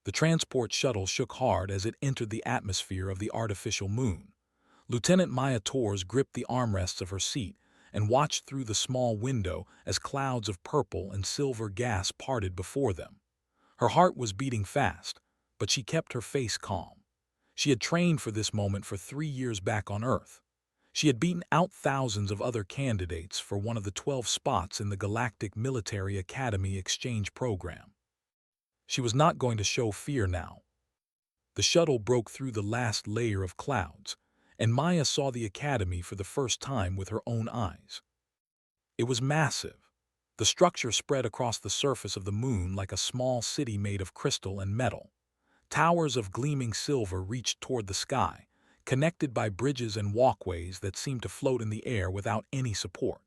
The transport shuttle shook hard as it entered the atmosphere of the artificial moon. Lieutenant Maya Torres gripped the armrests of her seat and watched through the small window as clouds of purple and silver gas parted before them. Her heart was beating fast, but she kept her face calm. She had trained for this moment for 3 years back on Earth. She had beaten out thousands of other candidates for one of the 12 spots in the Galactic Military Academy exchange program. She was not going to show fear now. The shuttle broke through the last layer of clouds, and Maya saw the academy for the first time with her own eyes. It was massive. The structure spread across the surface of the moon like a small city made of crystal and metal. Towers of gleaming silver reached toward the sky, connected by bridges and walkways that seemed to float in the air without any support.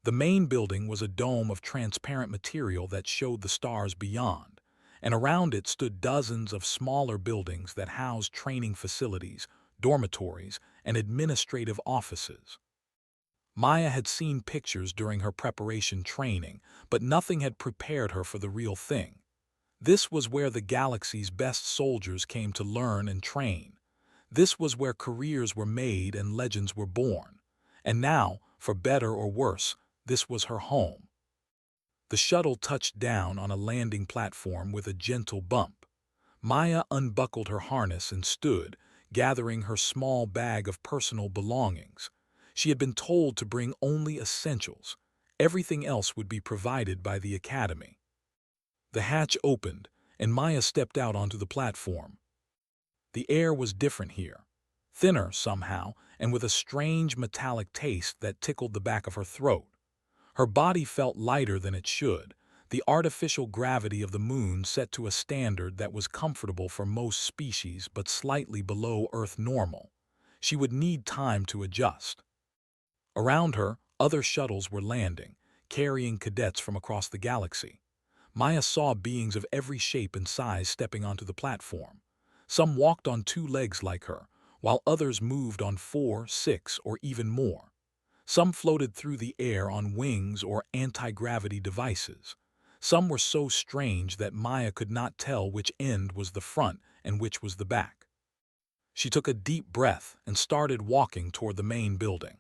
The main building was a dome of transparent material that showed the stars beyond, and around it stood dozens of smaller buildings that housed training facilities, dormitories, and administrative offices. Maya had seen pictures during her preparation training, but nothing had prepared her for the real thing. This was where the galaxy's best soldiers came to learn and train. This was where careers were made and legends were born. And now, for better or worse, this was her home. The shuttle touched down on a landing platform with a gentle bump. Maya unbuckled her harness and stood, gathering her small bag of personal belongings. She had been told to bring only essentials. Everything else would be provided by the academy. The hatch opened, and Maya stepped out onto the platform. The air was different here, thinner somehow, and with a strange metallic taste that tickled the back of her throat. Her body felt lighter than it should, the artificial gravity of the moon set to a standard that was comfortable for most species but slightly below Earth normal. She would need time to adjust. Around her, other shuttles were landing, carrying cadets from across the galaxy. Maya saw beings of every shape and size stepping onto the platform. Some walked on 2 legs like her, while others moved on 4, 6, or even more. Some floated through the air on wings or anti-gravity devices. Some were so strange that Maya could not tell which end was the front and which was the back. She took a deep breath and started walking toward the main building.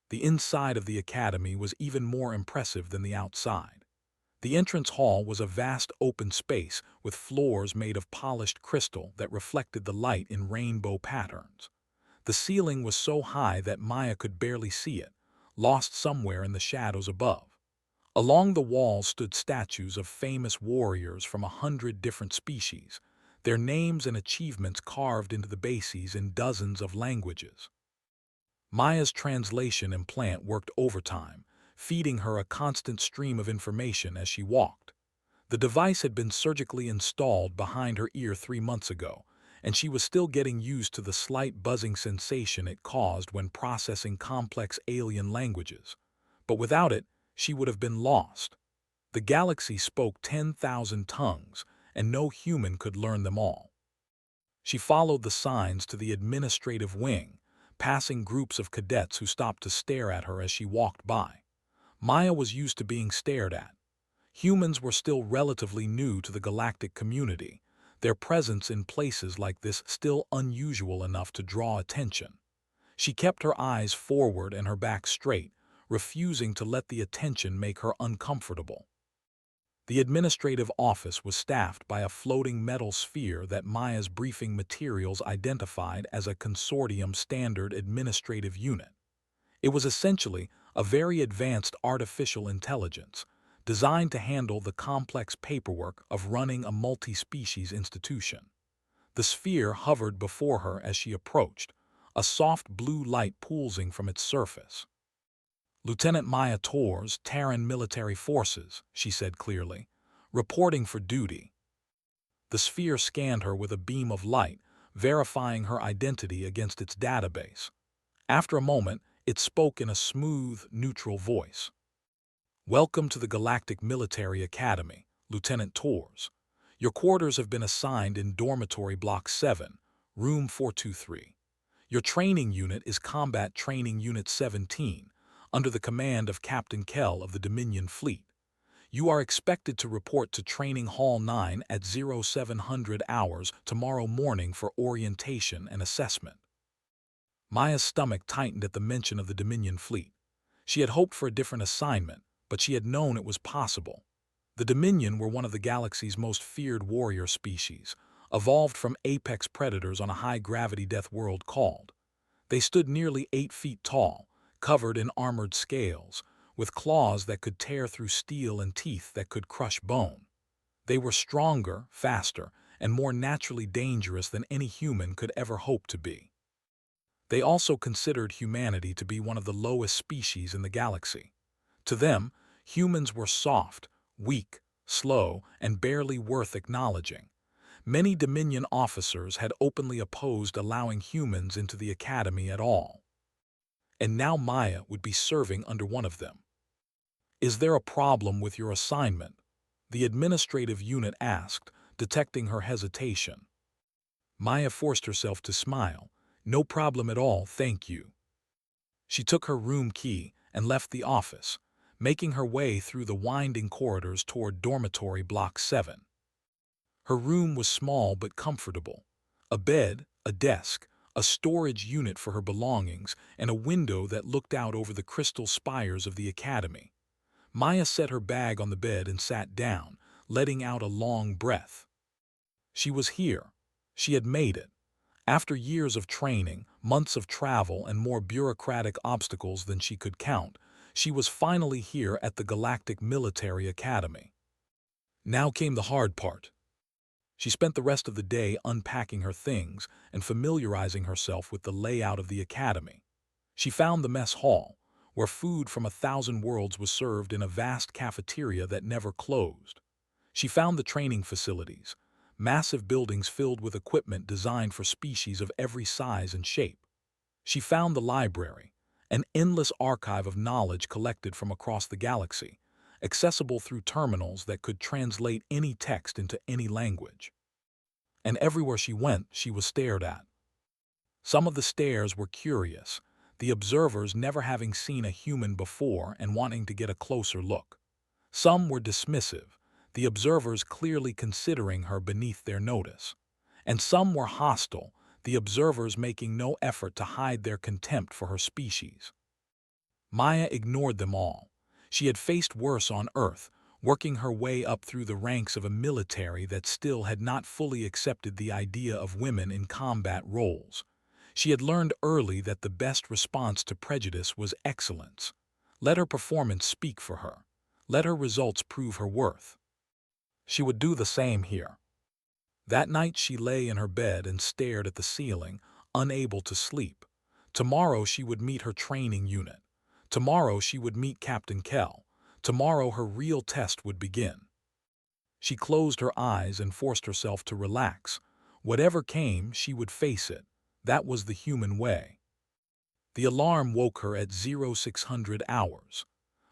The inside of the academy was even more impressive than the outside. The entrance hall was a vast open space with floors made of polished crystal that reflected the light in rainbow patterns. The ceiling was so high that Maya could barely see it, lost somewhere in the shadows above. Along the walls stood statues of famous warriors from 100 different species, their names and achievements carved into the bases in dozens of languages. Maya's translation implant worked overtime, feeding her a constant stream of information as she walked. The device had been surgically installed behind her ear 3 months ago, and she was still getting used to the slight buzzing sensation it caused when processing complex alien languages. But without it, she would have been lost. The galaxy spoke 10,000 tongues, and no human could learn them all. She followed the signs to the administrative wing, passing groups of cadets who stopped to stare at her as she walked by. Maya was used to being stared at. Humans were still relatively new to the galactic community, their presence in places like this still unusual enough to draw attention. She kept her eyes forward and her back straight, refusing to let the attention make her uncomfortable. The administrative office was staffed by a floating metal sphere that Maya's briefing materials identified as a consortium standard administrative unit. It was essentially a very advanced artificial intelligence, designed to handle the complex paperwork of running a multi-species institution. The sphere hovered before her as she approached, a soft blue light pulsing from its surface. "Lieutenant Maya Torres, Terran Military Forces," she said clearly, "reporting for duty." The sphere scanned her with a beam of light, verifying her identity against its database. After a moment, it spoke in a smooth, neutral voice. "Welcome to the Galactic Military Academy, Lieutenant Torres. Your quarters have been assigned in Dormitory Block 7, Room 423. Your training unit is Combat Training Unit 17, under the command of Captain Kell of the Dominion Fleet. You are expected to report to Training Hall 9 at 0700 hours tomorrow morning for orientation and assessment. Maya's stomach tightened at the mention of the Dominion fleet. She had hoped for a different assignment, but she had known it was possible. The Dominion were one of the galaxy's most feared warrior species, evolved from apex predators on a high-gravity death world called. They stood nearly 8 feet tall, covered in armored scales, with claws that could tear through steel and teeth that could crush bone. They were stronger, faster, and more naturally dangerous than any human could ever hope to be. They also considered humanity to be one of the lowest species in the galaxy. To them, humans were soft, weak, slow, and barely worth acknowledging. Many Dominion officers had openly opposed allowing humans into the academy at all. And now Maya would be serving under one of them. "Is there a problem with your assignment?" the administrative unit asked, detecting her hesitation. Maya forced herself to smile. "No problem at all, thank you." She took her room key and left the office, making her way through the winding corridors toward Dormitory Block 7. Her room was small but comfortable. A bed, a desk, a storage unit for her belongings, and a window that looked out over the crystal spires of the academy. Maya set her bag on the bed and sat down, letting out a long breath. She was here. She had made it. After years of training, months of travel, and more bureaucratic obstacles than she could count, she was finally here at the Galactic Military Academy. Now came the hard part. She spent the rest of the day unpacking her things and familiarizing herself with the layout of the academy. She found the mess hall, where food from 1,000 worlds was served in a vast cafeteria that never closed. She found the training facilities, massive buildings filled with equipment designed for species of every size and shape. She found the library, an endless archive of knowledge collected from across the galaxy, accessible through terminals that could translate any text into any language. And everywhere she went, she was stared at. Some of the stares were curious, the observers never having seen a human before and wanting to get a closer look. Some were dismissive, the observers clearly considering her beneath their notice. And some were hostile, the observers making no effort to hide their contempt for her species. Maya ignored them all. She had faced worse on Earth, working her way up through the ranks of a military that still had not fully accepted the idea of women in combat roles. She had learned early that the best response to prejudice was excellence. Let her performance speak for her. Let her results prove her worth. She would do the same here. That night she lay in her bed and stared at the ceiling, unable to sleep. Tomorrow she would meet her training unit. Tomorrow she would meet Captain Kell. Tomorrow her real test would begin. She closed her eyes and forced herself to relax. Whatever came, she would face it. That was the human way. The alarm woke her at 0600 hours.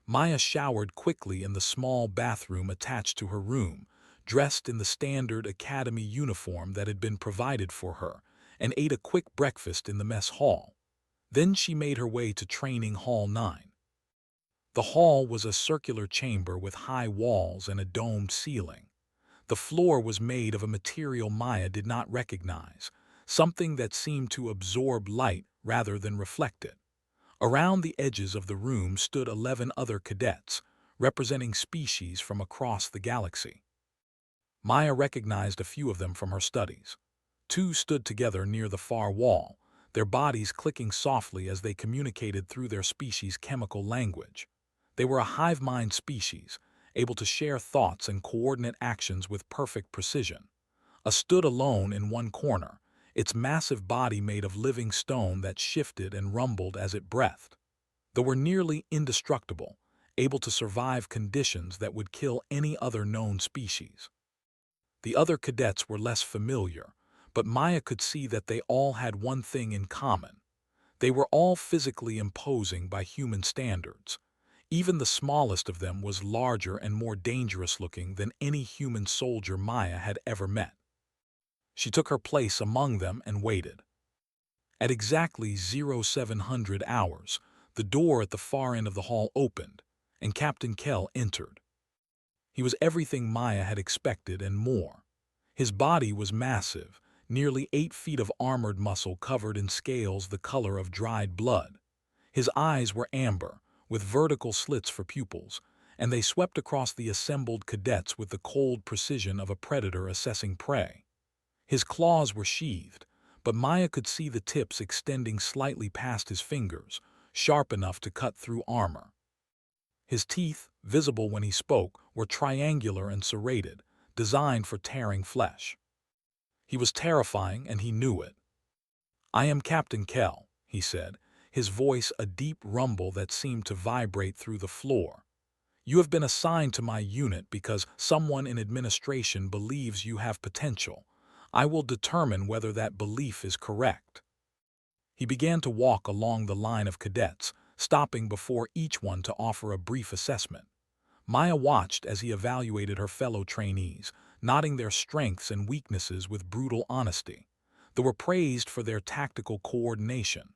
Maya showered quickly in the small bathroom attached to her room, dressed in the standard academy uniform that had been provided for her, and ate a quick breakfast in the mess hall. Then she made her way to Training Hall 9. The hall was a circular chamber with high walls and a domed ceiling. The floor was made of a material Maya did not recognize, something that seemed to absorb light rather than reflect it. Around the edges of the room stood 11 other cadets, representing species from across the galaxy. Maya recognized a few of them from her studies. 2 stood together near the far wall, their bodies clicking softly as they communicated through their species' chemical language. They were a hive mind species, able to share thoughts and coordinate actions with perfect precision. A stood alone in one corner, its massive body made of living stone that shifted and rumbled as it breathed. They were nearly indestructible, able to survive conditions that would kill any other known species. The other cadets were less familiar, but Maya could see that they all had one thing in common. They were all physically imposing by human standards. Even the smallest of them was larger and more dangerous-looking than any human soldier Maya had ever met. She took her place among them and waited. At exactly 0700 hours, the door at the far end of the hall opened, and Captain Kell entered. He was everything Maya had expected and more. His body was massive, nearly 8 feet of armored muscle covered in scales the color of dried blood. His eyes were amber, with vertical slits for pupils, and they swept across the assembled cadets with the cold precision of a predator assessing prey. His claws were sheathed, but Maya could see the tips extending slightly past his fingers, sharp enough to cut through armor. His teeth, visible when he spoke, were triangular and serrated, designed for tearing flesh. He was terrifying, and he knew it. "I am Captain Kell," he said, his voice a deep rumble that seemed to vibrate through the floor. "You have been assigned to my unit because someone in administration believes you have potential. I will determine whether that belief is correct." He began to walk along the line of cadets, stopping before each one to offer a brief assessment. Maya watched as he evaluated her fellow trainees, noting their strengths and weaknesses with brutal honesty. They were praised for their tactical coordination.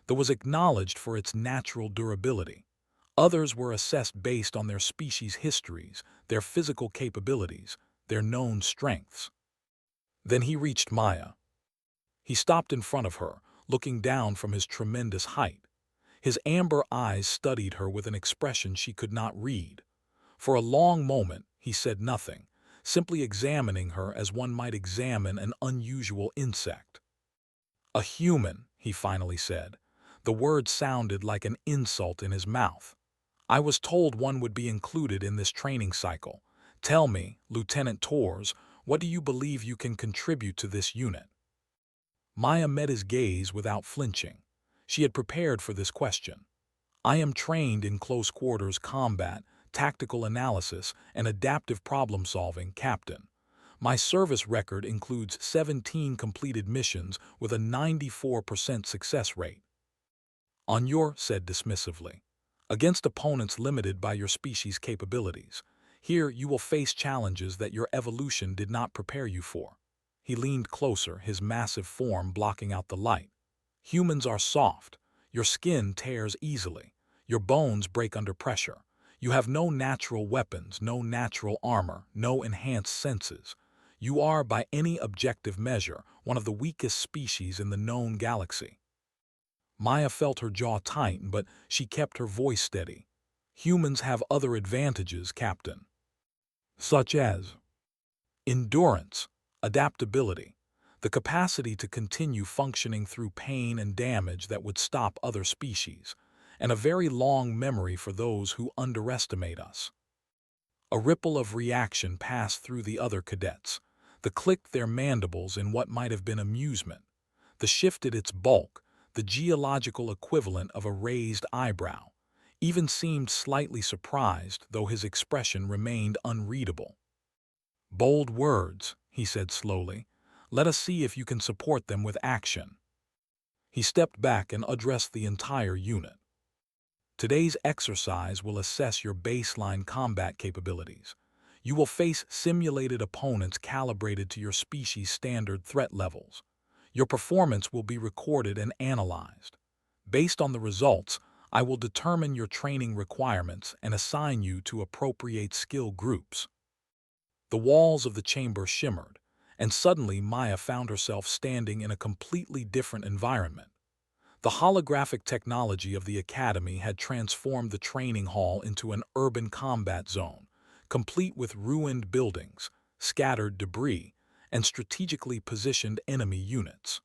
They was acknowledged for its natural durability. Others were assessed based on their species' histories, their physical capabilities, their known strengths. Then he reached Maya. He stopped in front of her, looking down from his tremendous height. His amber eyes studied her with an expression she could not read. For a long moment, he said nothing, simply examining her as one might examine an unusual insect. "A human," he finally said. The word sounded like an insult in his mouth. "I was told one would be included in this training cycle. Tell me, Lieutenant Tors, what do you believe you can contribute to this unit?" Maya met his gaze without flinching. She had prepared for this question. "I am trained in close-quarters combat, tactical analysis, and adaptive problem-solving, Captain. My service record includes 17 completed missions with a 94% success rate." "On your," said dismissively, "against opponents limited by your species' capabilities. Here you will face challenges that your evolution did not prepare you for." He leaned closer, his massive form blocking out the light. "Humans are soft. Your skin tears easily. Your bones break under pressure. You have no natural weapons, no natural armor, no enhanced senses. You are, by any objective measure, one of the weakest species in the known galaxy." Maya felt her jaw tighten, but she kept her voice steady. "Humans have other advantages, Captain." "Such as?" "Endurance, adaptability, the capacity to continue functioning through pain and damage that would stop other species, and a very long memory for those who underestimate us." A ripple of reaction passed through the other cadets. They clicked their mandibles in what might have been amusement. They shifted its bulk, the geological equivalent of a raised eyebrow, even seemed slightly surprised, though his expression remained unreadable. "Bold words," he said slowly. "Let us see if you can support them with action." He stepped back and addressed the entire unit. "Today's exercise will assess your baseline combat capabilities. You will face simulated opponents calibrated to your species' standard threat levels. Your performance will be recorded and analyzed. Based on the results, I will determine your training requirements and assign you to appropriate skill groups." The walls of the chamber shimmered, and suddenly Maya found herself standing in a completely different environment. The holographic technology of the academy had transformed the training hall into an urban combat zone, complete with ruined buildings, scattered debris, and strategically positioned enemy units.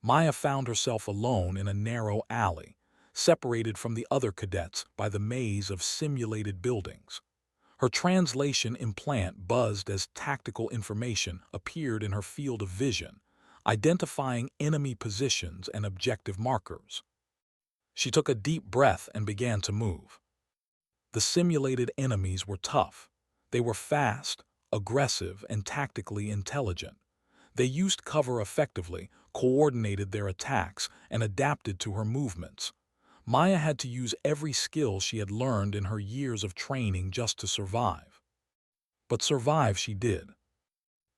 Maya found herself alone in a narrow alley, separated from the other cadets by the maze of simulated buildings. Her translation implant buzzed as tactical information appeared in her field of vision, identifying enemy positions and objective markers. She took a deep breath and began to move. The simulated enemies were tough. They were fast, aggressive, and tactically intelligent. They used cover effectively, coordinated their attacks, and adapted to her movements. Maya had to use every skill she had learned in her years of training just to survive. But survive she did.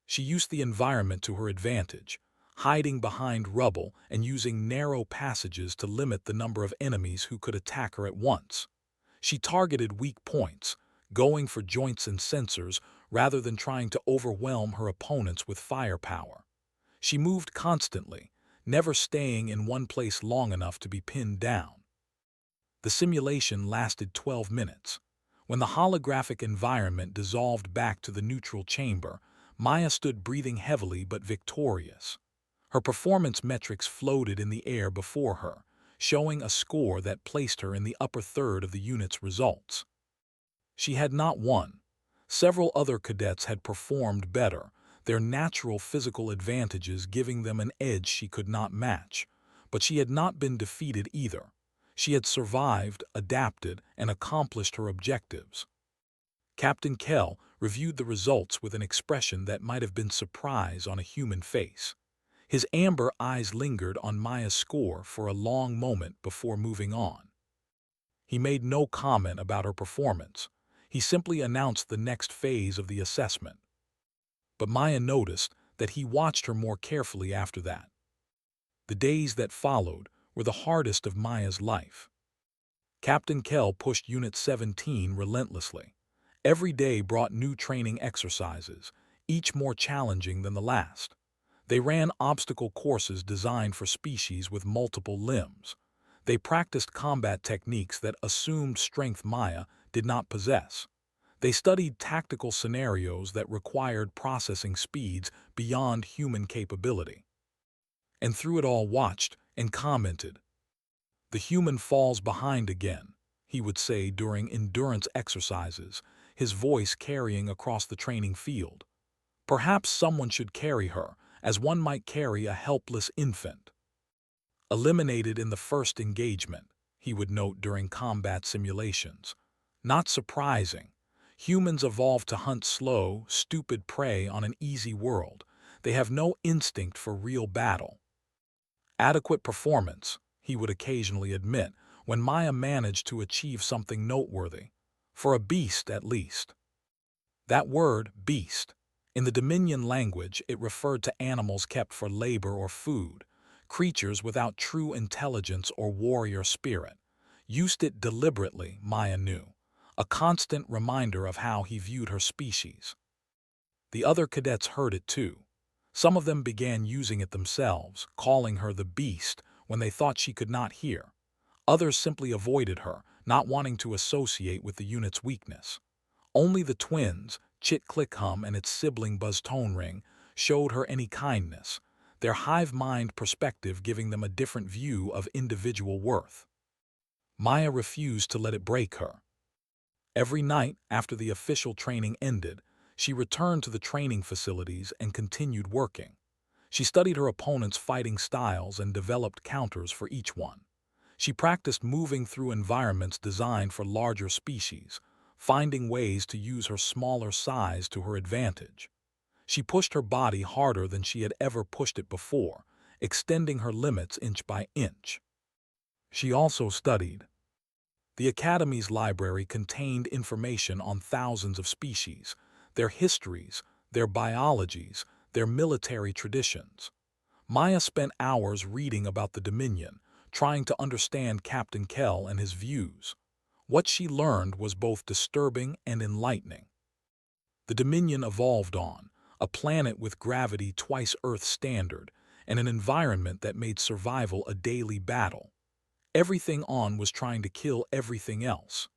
She used the environment to her advantage, hiding behind rubble and using narrow passages to limit the number of enemies who could attack her at once. She targeted weak points, going for joints and sensors rather than trying to overwhelm her opponents with firepower. She moved constantly, never staying in one place long enough to be pinned down. The simulation lasted 12 minutes. When the holographic environment dissolved back to the neutral chamber, Maya stood breathing heavily but victorious. Her performance metrics floated in the air before her, showing a score that placed her in the upper third of the unit's results. She had not won. Several other cadets had performed better, their natural physical advantages giving them an edge she could not match. But she had not been defeated either. She had survived, adapted, and accomplished her objectives. Captain Kell reviewed the results with an expression that might have been surprise on a human face. His amber eyes lingered on Maya's score for a long moment before moving on. He made no comment about her performance. He simply announced the next phase of the assessment. But Maya noticed that he watched her more carefully after that. The days that followed were the hardest of Maya's life. Captain Kell pushed Unit 17 relentlessly. Every day brought new training exercises, each more challenging than the last. They ran obstacle courses designed for species with multiple limbs. They practiced combat techniques that assumed strength Maya did not possess. They studied tactical scenarios that required processing speeds beyond human capability. And through it all watched and commented. "The human falls behind again," he would say during endurance exercises, his voice carrying across the training field. "Perhaps someone should carry her, as one might carry a helpless infant." "Eliminated in the first engagement," he would note during combat simulations. "Not surprising. Humans evolved to hunt slow, stupid prey on an easy world. They have no instinct for real battle." "Adequate performance," he would occasionally admit, when Maya managed to achieve something noteworthy. "For a beast, at least." That word, beast. In the Dominion language, it referred to animals kept for labor or food, creatures without true intelligence or warrior spirit. Used it deliberately, Maya knew, a constant reminder of how he viewed her species. The other cadets heard it too. Some of them began using it themselves, calling her the beast when they thought she could not hear. Others simply avoided her, not wanting to associate with the unit's weakness. Only the twins, Chit-Click-Hum and its sibling Buzz-Tone Ring, showed her any kindness, their hive-mind perspective giving them a different view of individual worth. Maya refused to let it break her. Every night after the official training ended, she returned to the training facilities and continued working. She studied her opponents' fighting styles and developed counters for each one. She practiced moving through environments designed for larger species, finding ways to use her smaller size to her advantage. She pushed her body harder than she had ever pushed it before, extending her limits inch by inch. She also studied. The Academy's library contained information on thousands of species, their histories, their biologies, their military traditions. Maya spent hours reading about the Dominion, trying to understand Captain Kell and his views. What she learned was both disturbing and enlightening. The Dominion evolved on a planet with gravity twice Earth's standard and an environment that made survival a daily battle. Everything on was trying to kill everything else.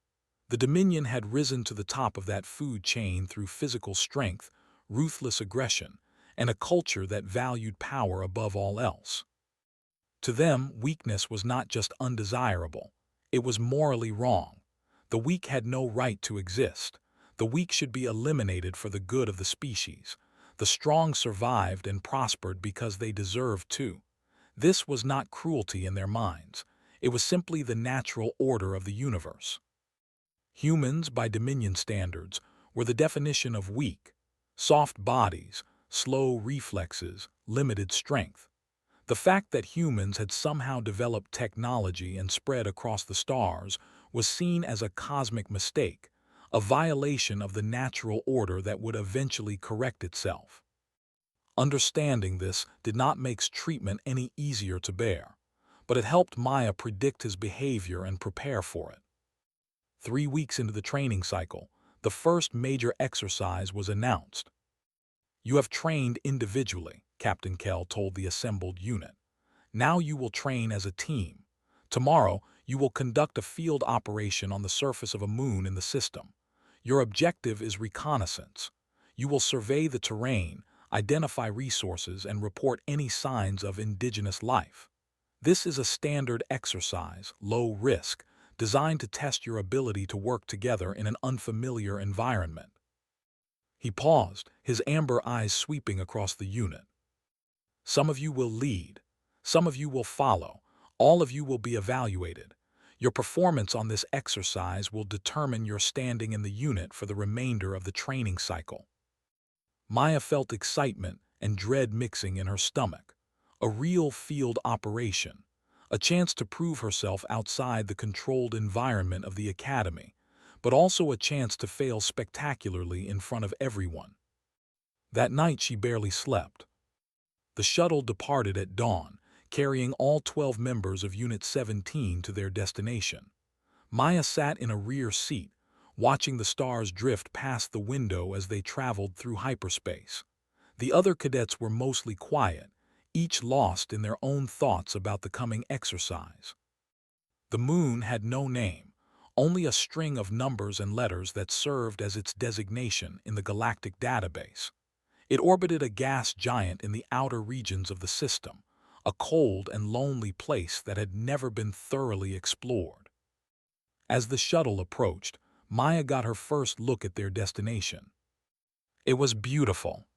The Dominion had risen to the top of that food chain through physical strength, ruthless aggression, and a culture that valued power above all else. To them, weakness was not just undesirable, it was morally wrong. The weak had no right to exist. The weak should be eliminated for the good of the species. The strong survived and prospered because they deserved to. This was not cruelty in their minds. It was simply the natural order of the universe. Humans, by Dominion standards, were the definition of weak. Soft bodies, slow reflexes, limited strength. The fact that humans had somehow developed technology and spread across the stars was seen as a cosmic mistake, a violation of the natural order that would eventually correct itself. Understanding this did not make treatment any easier to bear, but it helped Maya predict his behavior and prepare for it. 3 weeks into the training cycle, the first major exercise was announced. "You have trained individually," Captain Kell told the assembled unit. "Now you will train as a team. Tomorrow, you will conduct a field operation on the surface of a moon in the system. Your objective is reconnaissance. You will survey the terrain, identify resources, and report any signs of indigenous life. This is a standard exercise, low risk, designed to test your ability to work together in an unfamiliar environment." He paused, his amber eyes sweeping across the unit. "Some of you will lead. Some of you will follow. All of you will be evaluated. Your performance on this exercise will determine your standing in the unit for the remainder of the training cycle." Maya felt excitement and dread mixing in her stomach. A real field operation. A chance to prove herself outside the controlled environment of the academy, but also a chance to fail spectacularly in front of everyone. That night she barely slept. The shuttle departed at dawn, carrying all 12 members of Unit 17 to their destination. Maya sat in a rear seat, watching the stars drift past the window as they traveled through hyperspace. The other cadets were mostly quiet, each lost in their own thoughts about the coming exercise. The moon had no name, only a string of numbers and letters that served as its designation in the galactic database. It orbited a gas giant in the outer regions of the system, a cold and lonely place that had never been thoroughly explored. As the shuttle approached, Maya got her first look at their destination. It was beautiful.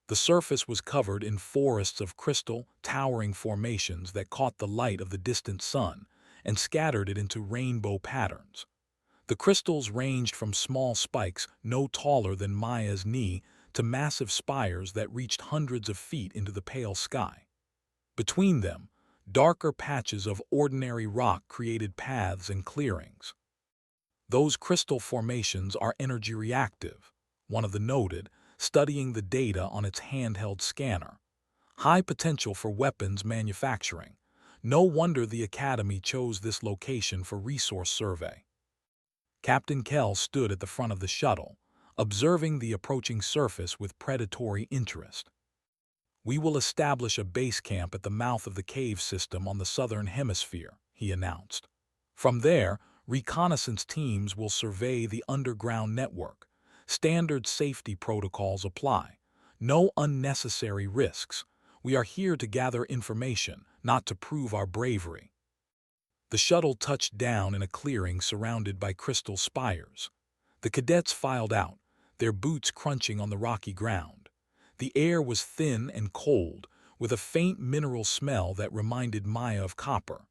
The surface was covered in forests of crystal, towering formations that caught the light of the distant sun and scattered it into rainbow patterns. The crystals ranged from small spikes no taller than Maya's knee to massive spires that reached hundreds of feet into the pale sky. Between them, darker patches of ordinary rock created paths and clearings. "Those crystal formations are energy reactive," one of them noted, studying the data on its handheld scanner. "High potential for weapons manufacturing. No wonder the Academy chose this location for resource survey." Captain Kell stood at the front of the shuttle, observing the approaching surface with predatory interest. "We will establish a base camp at the mouth of the cave system on the southern hemisphere," he announced. "From there, reconnaissance teams will survey the underground network. Standard safety protocols apply. No unnecessary risks. We are here to gather information, not to prove our bravery." The shuttle touched down in a clearing surrounded by crystal spires. The cadets filed out, their boots crunching on the rocky ground. The air was thin and cold, with a faint mineral smell that reminded Maya of copper.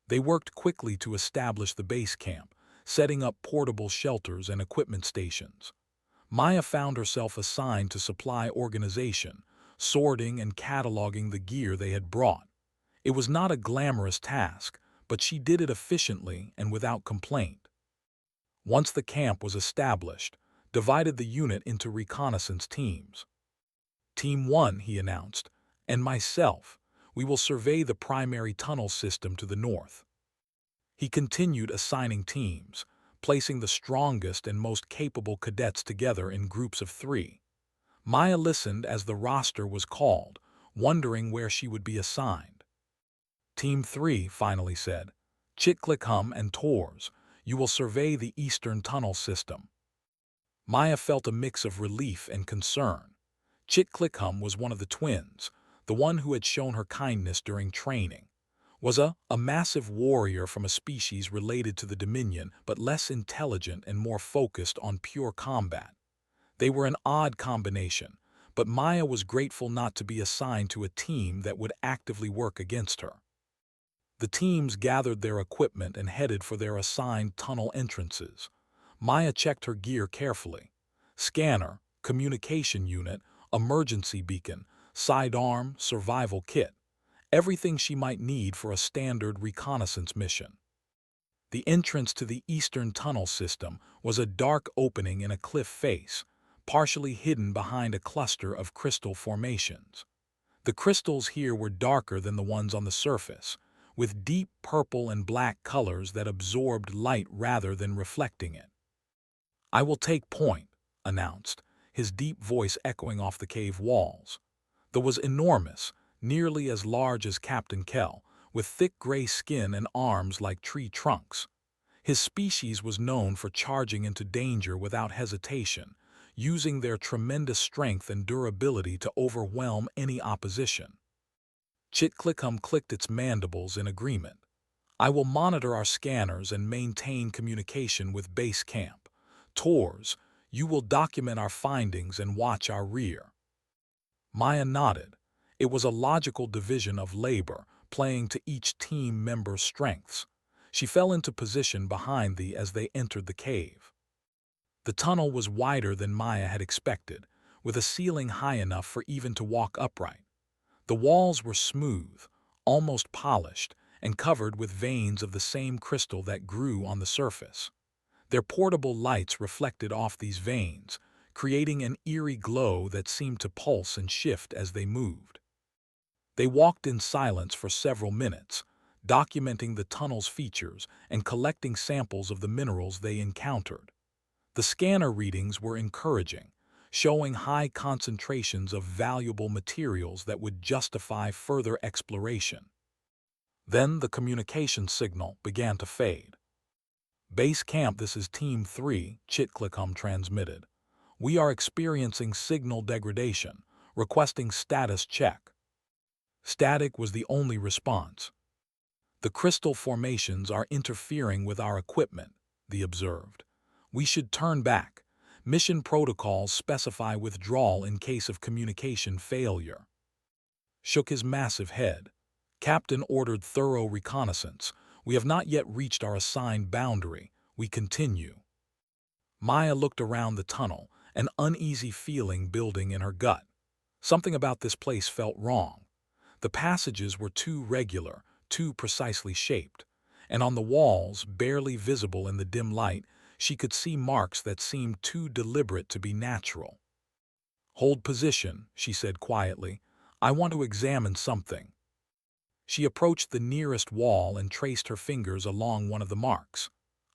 They worked quickly to establish the base camp, setting up portable shelters and equipment stations. Maya found herself assigned to supply organization, sorting and cataloging the gear they had brought. It was not a glamorous task, but she did it efficiently and without complaint. Once the camp was established, divided the unit into reconnaissance teams. "Team 1, he announced, "and myself, we will survey the primary tunnel system to the north." He continued assigning teams, placing the strongest and most capable cadets together in groups of 3. Maya listened as the roster was called, wondering where she would be assigned. "Team 3, finally said, "Chitclickhum and Tors, you will survey the eastern tunnel system." Maya felt a mix of relief and concern. Chitclickhum was one of the twins, the one who had shown her kindness during training. Was a massive warrior from a species related to the Dominion, but less intelligent and more focused on pure combat. They were an odd combination, but Maya was grateful not to be assigned to a team that would actively work against her. The teams gathered their equipment and headed for their assigned tunnel entrances. Maya checked her gear carefully. Scanner, communication unit, emergency beacon, sidearm, survival kit. Everything she might need for a standard reconnaissance mission. The entrance to the eastern tunnel system was a dark opening in a cliff face, partially hidden behind a cluster of crystal formations. The crystals here were darker than the ones on the surface, with deep purple and black colors that absorbed light rather than reflecting it. "I will take point," announced, his deep voice echoing off the cave walls. The was enormous, nearly as large as Captain Kell, with thick gray skin and arms like tree trunks. His species was known for charging into danger without hesitation, using their tremendous strength and durability to overwhelm any opposition. Chitclicum clicked its mandibles in agreement. "I will monitor our scanners and maintain communication with base camp. Tors, you will document our findings and watch our rear." Maya nodded. It was a logical division of labor, playing to each team member's strengths. She fell into position behind them as they entered the cave. The tunnel was wider than Maya had expected, with a ceiling high enough for even to walk upright. The walls were smooth, almost polished, and covered with veins of the same crystal that grew on the surface. Their portable lights reflected off these veins, creating an eerie glow that seemed to pulse and shift as they moved. They walked in silence for several minutes, documenting the tunnel's features and collecting samples of the minerals they encountered. The scanner readings were encouraging, showing high concentrations of valuable materials that would justify further exploration. Then the communication signal began to fade. "Base camp, this is Team 3, Chitclicum transmitted. We are experiencing signal degradation, requesting status check." Static was the only response. "The crystal formations are interfering with our equipment," they observed. "We should turn back. Mission protocols specify withdrawal in case of communication failure." Shook his massive head. "Captain ordered thorough reconnaissance. We have not yet reached our assigned boundary. We continue." Maya looked around the tunnel, an uneasy feeling building in her gut. Something about this place felt wrong. The passages were too regular, too precisely shaped, and on the walls, barely visible in the dim light, she could see marks that seemed too deliberate to be natural. "Hold position," she said quietly. "I want to examine something." She approached the nearest wall and traced her fingers along one of the marks.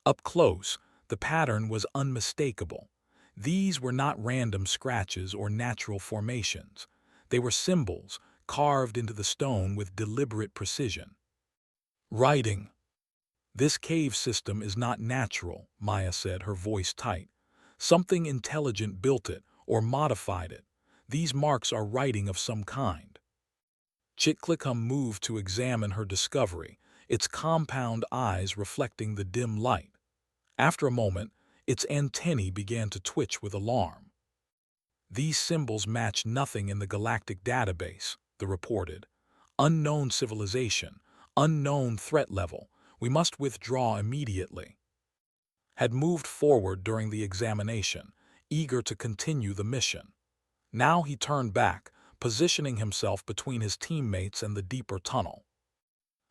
Up close, the pattern was unmistakable. These were not random scratches or natural formations. They were symbols, carved into the stone with deliberate precision. "Writing. This cave system is not natural," Maya said, her voice tight. "Something intelligent built it or modified it. These marks are writing of some kind." Chitclicum moved to examine her discovery, its compound eyes reflecting the dim light. After a moment, its antennae began to twitch with alarm. "These symbols match nothing in the galactic database," they reported. "Unknown civilization, unknown threat level. We must withdraw immediately." Had moved forward during the examination, eager to continue the mission. Now he turned back, positioning himself between his teammates and the deeper tunnel.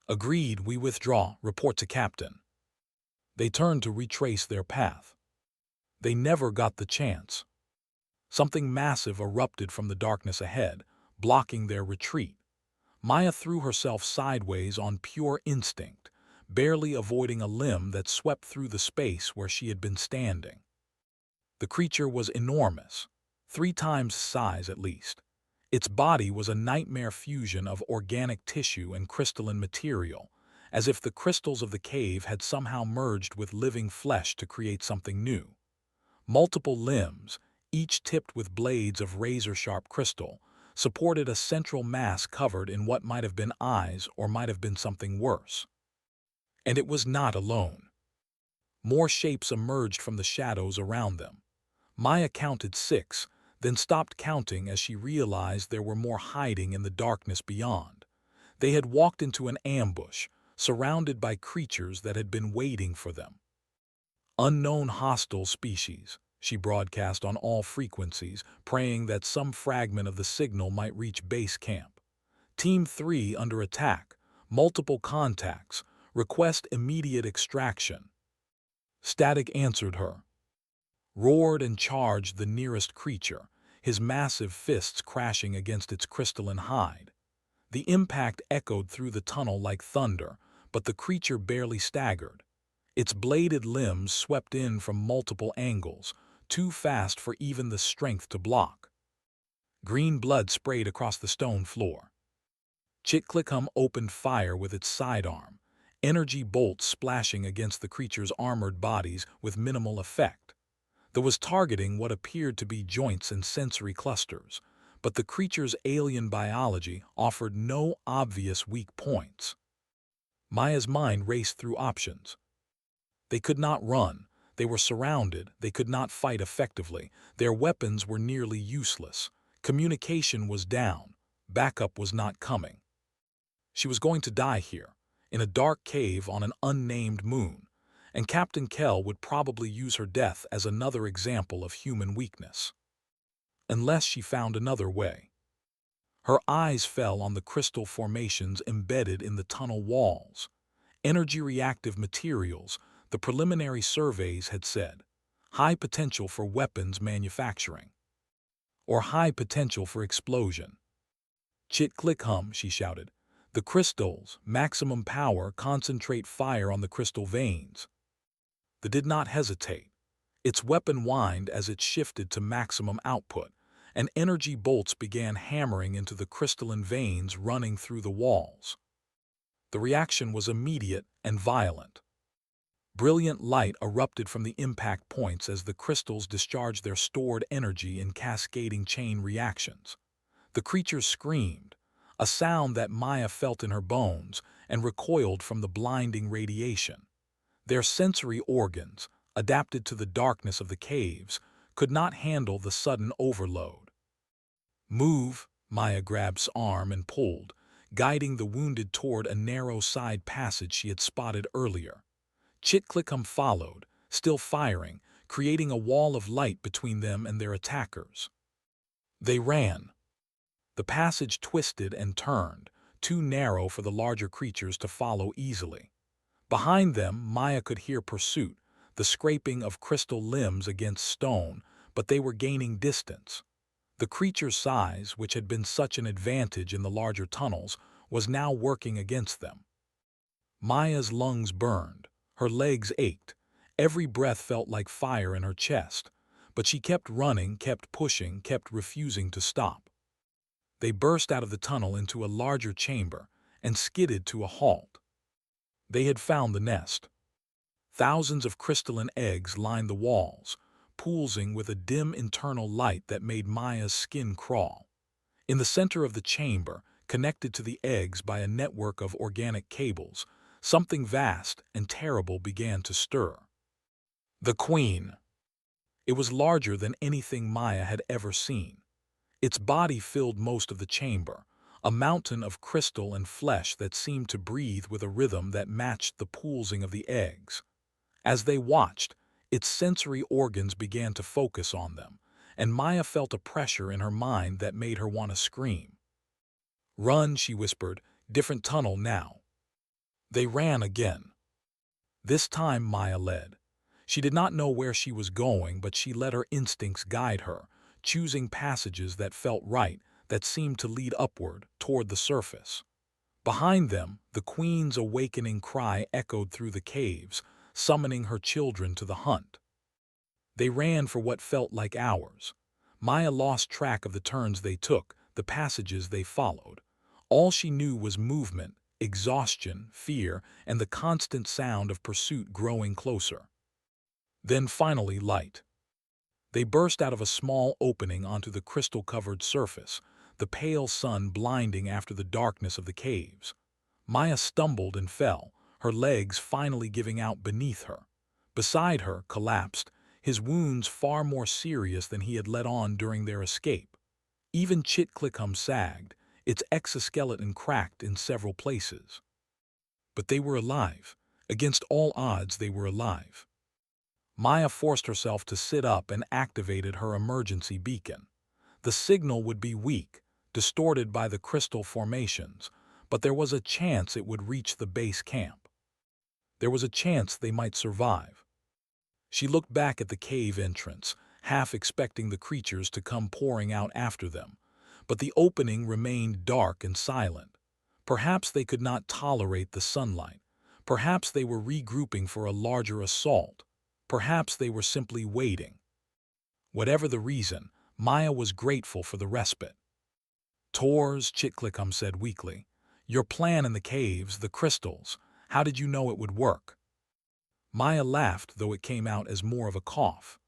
"Agreed, we withdraw. Report to Captain." They turned to retrace their path. They never got the chance. Something massive erupted from the darkness ahead, blocking their retreat. Maya threw herself sideways on pure instinct, barely avoiding a limb that swept through the space where she had been standing. The creature was enormous, 3 times size at least. Its body was a nightmare fusion of organic tissue and crystalline material, as if the crystals of the cave had somehow merged with living flesh to create something new. Multiple limbs, each tipped with blades of razor-sharp crystal, supported a central mass covered in what might have been eyes or might have been something worse. And it was not alone. More shapes emerged from the shadows around them. Maya counted 6, then stopped counting as she realized there were more hiding in the darkness beyond. They had walked into an ambush, surrounded by creatures that had been waiting for them. "Unknown hostile species," she broadcast on all frequencies, praying that some fragment of the signal might reach base camp. "Team 3 under attack. Multiple contacts. Request immediate extraction." Static answered her. Roared and charged the nearest creature, his massive fists crashing against its crystalline hide. The impact echoed through the tunnel like thunder, but the creature barely staggered. Its bladed limbs swept in from multiple angles, too fast for even the strength to block. Green blood sprayed across the stone floor. Chitclicum opened fire with its sidearm, energy bolts splashing against the creature's armored bodies with minimal effect. There was targeting what appeared to be joints and sensory clusters, but the creature's alien biology offered no obvious weak points. Maya's mind raced through options. They could not run. They were surrounded. They could not fight effectively. Their weapons were nearly useless. Communication was down. Backup was not coming. She was going to die here, in a dark cave on an unnamed moon, and Captain Kell would probably use her death as another example of human weakness. Unless she found another way. Her eyes fell on the crystal formations embedded in the tunnel walls. Energy-reactive materials, the preliminary surveys had said. High potential for weapons manufacturing. Or high potential for explosion. Chit-click-hum, she shouted. The crystals, maximum power, concentrate fire on the crystal veins. They did not hesitate. Its weapon whined as it shifted to maximum output, and energy bolts began hammering into the crystalline veins running through the walls. The reaction was immediate and violent. Brilliant light erupted from the impact points as the crystals discharged their stored energy in cascading chain reactions. The creatures screamed, a sound that Maya felt in her bones, and recoiled from the blinding radiation. Their sensory organs, adapted to the darkness of the caves, could not handle the sudden overload. Move, Maya grabbed his arm and pulled, guiding the wounded toward a narrow side passage she had spotted earlier. Chit-click-hum followed, still firing, creating a wall of light between them and their attackers. They ran. The passage twisted and turned, too narrow for the larger creatures to follow easily. Behind them, Maya could hear pursuit, the scraping of crystal limbs against stone, but they were gaining distance. The creature's size, which had been such an advantage in the larger tunnels, was now working against them. Maya's lungs burned, her legs ached, every breath felt like fire in her chest, but she kept running, kept pushing, kept refusing to stop. They burst out of the tunnel into a larger chamber and skidded to a halt. They had found the nest. Thousands of crystalline eggs lined the walls, pulsing with a dim internal light that made Maya's skin crawl. In the center of the chamber, connected to the eggs by a network of organic cables, something vast and terrible began to stir. The Queen. It was larger than anything Maya had ever seen. Its body filled most of the chamber, a mountain of crystal and flesh that seemed to breathe with a rhythm that matched the pulsing of the eggs. As they watched, its sensory organs began to focus on them, and Maya felt a pressure in her mind that made her want to scream. "Run," she whispered, "different tunnel now." They ran again. This time Maya led. She did not know where she was going, but she let her instincts guide her, choosing passages that felt right, that seemed to lead upward, toward the surface. Behind them, the Queen's awakening cry echoed through the caves, summoning her children to the hunt. They ran for what felt like hours. Maya lost track of the turns they took, the passages they followed. All she knew was movement, exhaustion, fear, and the constant sound of pursuit growing closer. Then finally light. They burst out of a small opening onto the crystal-covered surface, the pale sun blinding after the darkness of the caves. Maya stumbled and fell, her legs finally giving out beneath her. Beside her, collapsed, his wounds far more serious than he had let on during their escape. Even Chit-click-hum sagged, its exoskeleton cracked in several places. But they were alive. Against all odds, they were alive. Maya forced herself to sit up and activated her emergency beacon. The signal would be weak, distorted by the crystal formations, but there was a chance it would reach the base camp. There was a chance they might survive. She looked back at the cave entrance, half expecting the creatures to come pouring out after them, but the opening remained dark and silent. Perhaps they could not tolerate the sunlight. Perhaps they were regrouping for a larger assault. Perhaps they were simply waiting. Whatever the reason, Maya was grateful for the respite. "Tors," Chitclicum said weakly. "Your plan in the caves, the crystals, how did you know it would work?" Maya laughed, though it came out as more of a cough.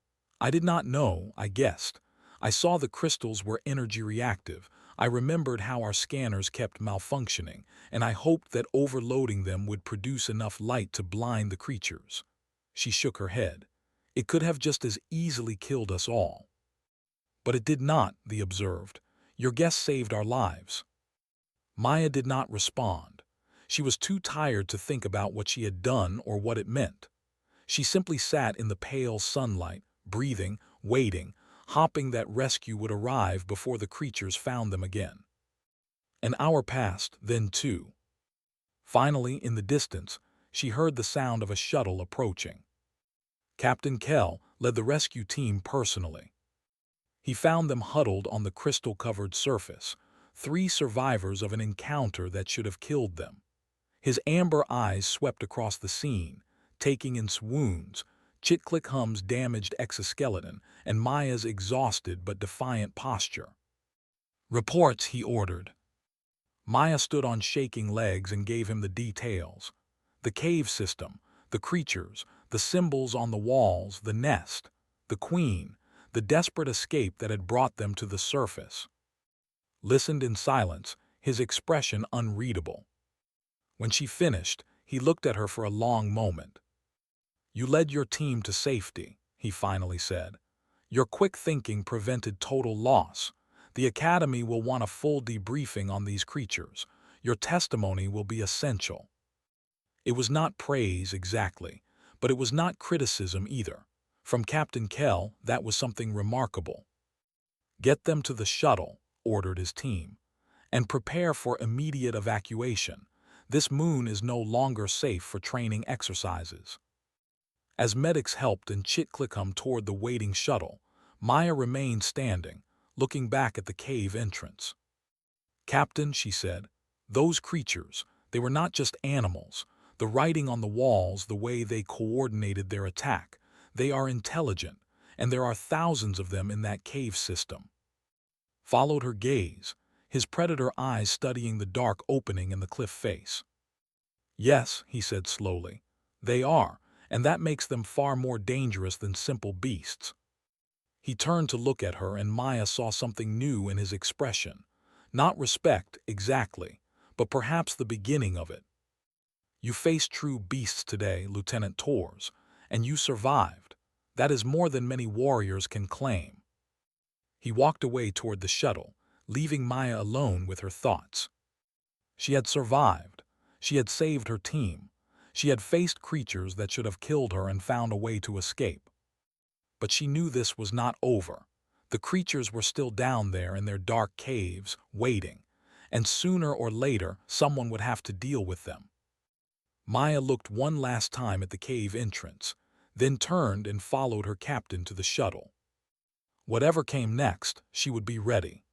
"I did not know, I guessed. I saw the crystals were energy reactive. I remembered how our scanners kept malfunctioning, and I hoped that overloading them would produce enough light to blind the creatures." She shook her head. "It could have just as easily killed us all." "But it did not," they observed. "Your guess saved our lives." Maya did not respond. She was too tired to think about what she had done or what it meant. She simply sat in the pale sunlight, breathing, waiting, hoping that rescue would arrive before the creatures found them again. An hour passed, then two. Finally, in the distance, she heard the sound of a shuttle approaching. Captain Kell led the rescue team personally. He found them huddled on the crystal-covered surface, 3 survivors of an encounter that should have killed them. His amber eyes swept across the scene, taking in swoons, Chitclicum's damaged exoskeleton, and Maya's exhausted but defiant posture. "Reports," he ordered. Maya stood on shaking legs and gave him the details. The cave system, the creatures, the symbols on the walls, the nest, the queen, the desperate escape that had brought them to the surface. Listened in silence, his expression unreadable. When she finished, he looked at her for a long moment. "You led your team to safety," he finally said. "Your quick thinking prevented total loss. The Academy will want a full debriefing on these creatures. Your testimony will be essential." It was not praise exactly, but it was not criticism either. From Captain Kell, that was something remarkable. "Get them to the shuttle," ordered his team, "and prepare for immediate evacuation. This moon is no longer safe for training exercises." As medics helped and Chitclicum toward the waiting shuttle, Maya remained standing, looking back at the cave entrance. "Captain," she said, "those creatures, they were not just animals. The writing on the walls, the way they coordinated their attack, they are intelligent, and there are thousands of them in that cave system." Followed her gaze, his predator eyes studying the dark opening in the cliff face. "Yes," he said slowly, "they are, and that makes them far more dangerous than simple beasts." He turned to look at her, and Maya saw something new in his expression. Not respect, exactly, but perhaps the beginning of it. "You faced true beasts today, Lieutenant Tors, and you survived. That is more than many warriors can claim." He walked away toward the shuttle, leaving Maya alone with her thoughts. She had survived. She had saved her team. She had faced creatures that should have killed her and found a way to escape. But she knew this was not over. The creatures were still down there in their dark caves, waiting, and sooner or later someone would have to deal with them. Maya looked one last time at the cave entrance, then turned and followed her captain to the shuttle. Whatever came next, she would be ready.